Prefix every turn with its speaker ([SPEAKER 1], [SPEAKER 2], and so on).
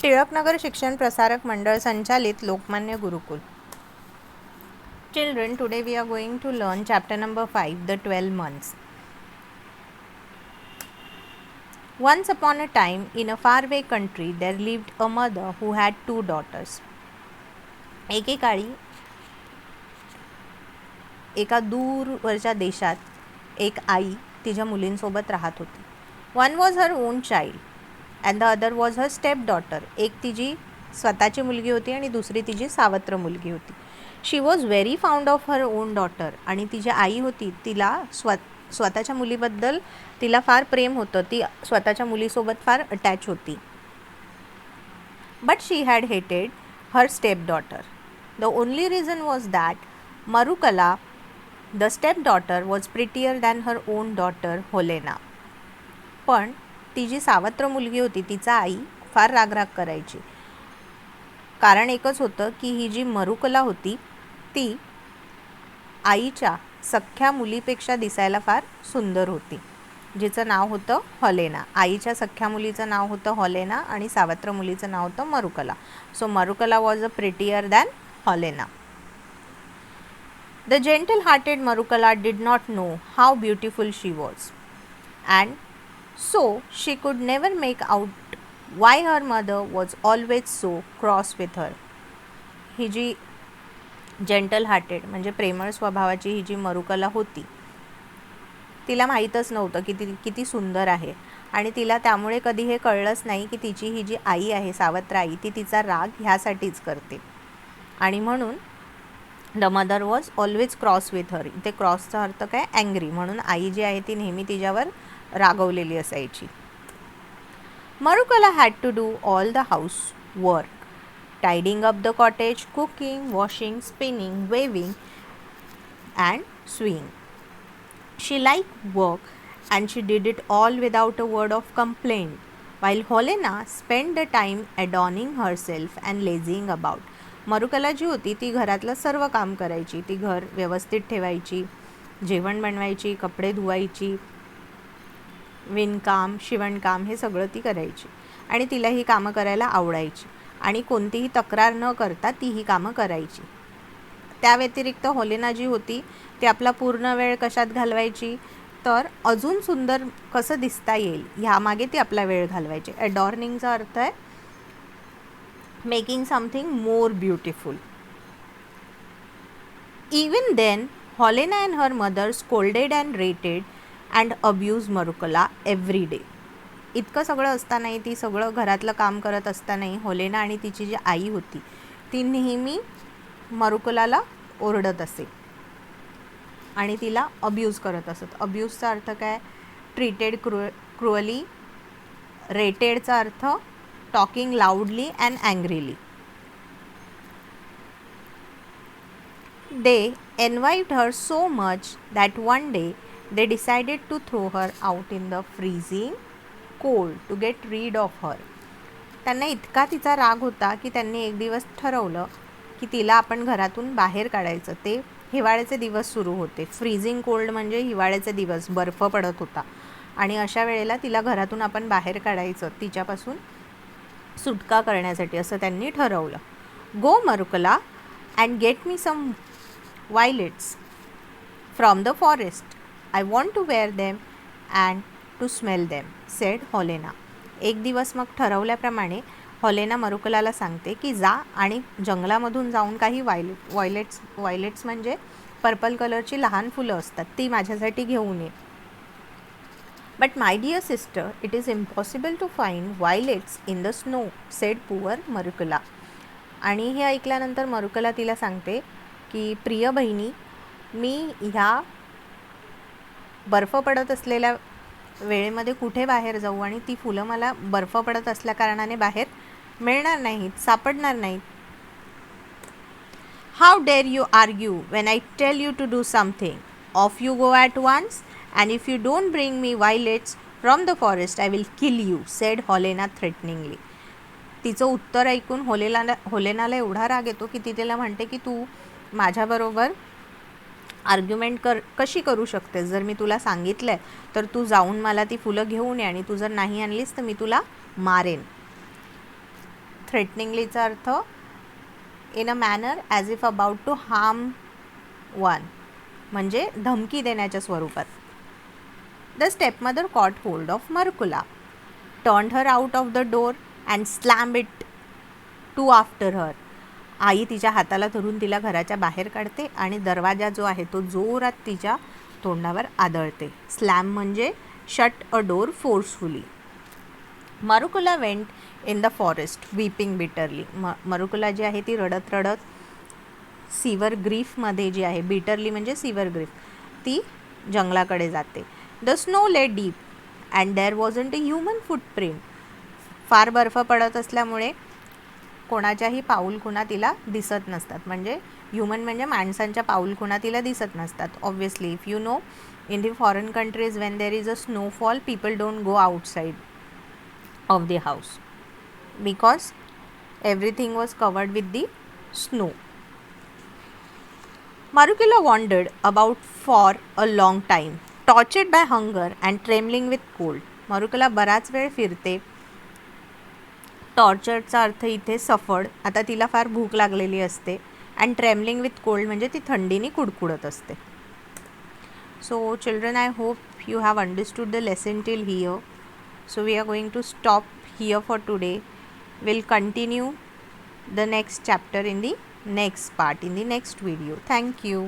[SPEAKER 1] टिळकनगर शिक्षण प्रसारक मंडळ संचालित लोकमान्य गुरुकुल. Children, today we are going to learn chapter number 5, the 12 months. Once upon a time, in a faraway country, there lived a mother who had 2 daughters. एकेकाळी एका दूरवरच्या देशात एक आई तिच्या मुलींसोबत राहत होती. One was her own child and the other was her step daughter. एक तिची स्वतःची मुलगी होती आणि दुसरी तिची सावत्र मुलगी होती. She was very fond of her own daughter. आणि तिची आई होती तिला स्वतःच्या मुलीबद्दल तिला फार प्रेम होतं. ती स्वतःच्या मुलीसोबत फार अटॅच होती. But she had hated her step daughter. The only reason was that Marukala the step daughter was prettier than her own daughter Helena. पण ती जी सावत्र मुलगी होती तिचा आई फार रागराग करायची. कारण एकच होतं की ही जी मरुकला होती ती आईच्या सख्ख्या मुलीपेक्षा दिसायला फार सुंदर होती, जिचं नाव होतं होलेना. आईच्या सख्ख्या मुलीचं नाव होतं होलेना आणि सावत्र मुलीचं नाव होतं Marukala. So Marukala was a prettier than Helena. The gentle-hearted Marukala did not know how beautiful she was, and so she could never make out why her mother was always so cross with her. ही जी gentle-hearted म्हणजे प्रेमळ स्वभावाची ही जी मरुकला होती तिला माहीतच नव्हतं की ती किती सुंदर आहे, आणि तिला त्यामुळे कधी हे कळलंच नाही की तिची ही जी आई आहे सावत्र आई ती तिचा राग ह्यासाठीच करते. आणि म्हणून the mother was always cross with her. इथे क्रॉसचा अर्थ काय, अँग्री. म्हणून आई जी आहे ती नेहमी तिच्यावर रागवलेली असायची. Marukala had to do all the house work, tidying up the cottage, cooking, washing, spinning, weaving and sewing. She like work and she did it all without a word of complaint, while Helena spent the time adorning herself and lazing about. मरुकला जी होती ती घरातलं सर्व काम करायची. ती घर व्यवस्थित ठेवायची, जेवण बनवायची, कपडे धुवायची, विणकाम, शिवणकाम हे सगळं ती करायची. आणि तिला ही कामं करायला आवडायची आणि कोणतीही तक्रार न करता ती ही कामं करायची. त्या व्यतिरिक्त होलेना जी होती ती आपला पूर्ण वेळ कशात घालवायची, तर अजून सुंदर कसं दिसता येईल ह्यामागे ती आपला वेळ घालवायची. ॲडॉर्निंगचा अर्थ आहे making something more beautiful. Even then Helena and her mother scolded and rated and abuse Marukala every day. इतकं सगळं असतानाही, ती सगळं घरातलं काम करत असतानाही होलेना आणि तिची जी आई होती ती नेहमी मरुकलाला ओरडत असे आणि तिला अब्यूज करत असत. अब्यूजचा अर्थ काय, ट्रीटेड क्रुअली. रेटेडचा अर्थ talking loudly and angrily. They envied her so much that one day they decided to throw her out in the freezing cold to get rid of her. त्यांना इतका तिचा राग होता की त्यांनी एक दिवस ठरवलं की तिला आपण घरातून बाहेर काढायचं. ते हिवाळ्याचे दिवस सुरू होते. फ्रीजिंग कोल्ड म्हणजे हिवाळ्याचे दिवस, बर्फ पडत होता आणि अशा वेळेला तिला घरातून आपण बाहेर काढायचं, तिच्यापासून सुटका करण्यासाठी असं त्यांनी ठरवलं. Go Marukala and get me some violets from the forest. I want to wear them and to smell them, said Holena. एक दिवस मग ठरवल्याप्रमाणे होलेना मरुकलाला सांगते की जा आणि जंगलामधून जाऊन काही वायलेट्स म्हणजे पर्पल कलरची लहान फुलं असतात ती माझ्यासाठी घेऊन ये. But my dear sister, it is impossible to find violets in the snow, said poor Marukala. आणि हे ऐकल्यानंतर मरुकला तिला सांगते की प्रिय बहिणी, मी ह्या बर्फ पडत असलेल्या वेळेमध्ये कुठे बाहेर जाऊ, आणि ती फुलं मला बर्फ पडत असल्या कारणाने बाहेर मिळणार नाहीत, सापडणार नाहीत. How dare you argue when I tell you to do something. Off you go at once and if you don't bring me violets from the forest I will kill you, said Holena threateningly. तिचं उत्तर ऐकून होलेनाला एवढा राग येतो की ती तिला म्हणते की तू माझ्याबरोबर आर्ग्युमेंट कशी करू शकतेस. जर मी तुला सांगितलं आहे तर तू जाऊन मला ती फुलं घेऊन ये, आणि तू जर नाही आणलीस तर मी तुला मारेन. थ्रेटनिंगलीचा अर्थ in a manner as if about to harm one, म्हणजे धमकी देण्याच्या स्वरूपात. The stepmother caught hold of Markula, turned her out of the door and slammed it to after her. आई तिच्या हाताला धरून तिला घराच्या बाहेर काढते आणि दरवाजा जो आहे तो जोरात तिच्या तोंडावर आदळते. स्लॅम म्हणजे shut a door forcefully. Marukula went in the forest weeping bitterly. Marukula जी आहे ती रडत रडत सिवर ग्रीफमध्ये जी आहे, बिटरली म्हणजे सिवर ग्रीफ, ती जंगलाकडे जाते. The snow lay deep and there wasn't a human footprint. फार बर्फ पडत असल्यामुळे कोणाच्याही पाऊलखुणा तिला दिसत नसतात, म्हणजे ह्युमन म्हणजे माणसांच्या पाऊलखुणा तिला दिसत नसतात. Obviously if you know, in the foreign countries when there is a snowfall, people don't go outside of the house because everything was covered with the snow. Marukula wandered about for a long time, tortured by hunger and trembling with cold. Marukula बराच वेळ फिरते. टॉर्चरचा अर्थ इथे suffered, आता तिला फार भूक लागलेली असते. अँड ट्रेमलिंग विथ कोल्ड म्हणजे ती थंडीने कुडकुडत असते. So children, I hope you have understood the lesson till here. So we are going to stop here for today. We'll continue the next chapter in the next part, in the next video. Thank you.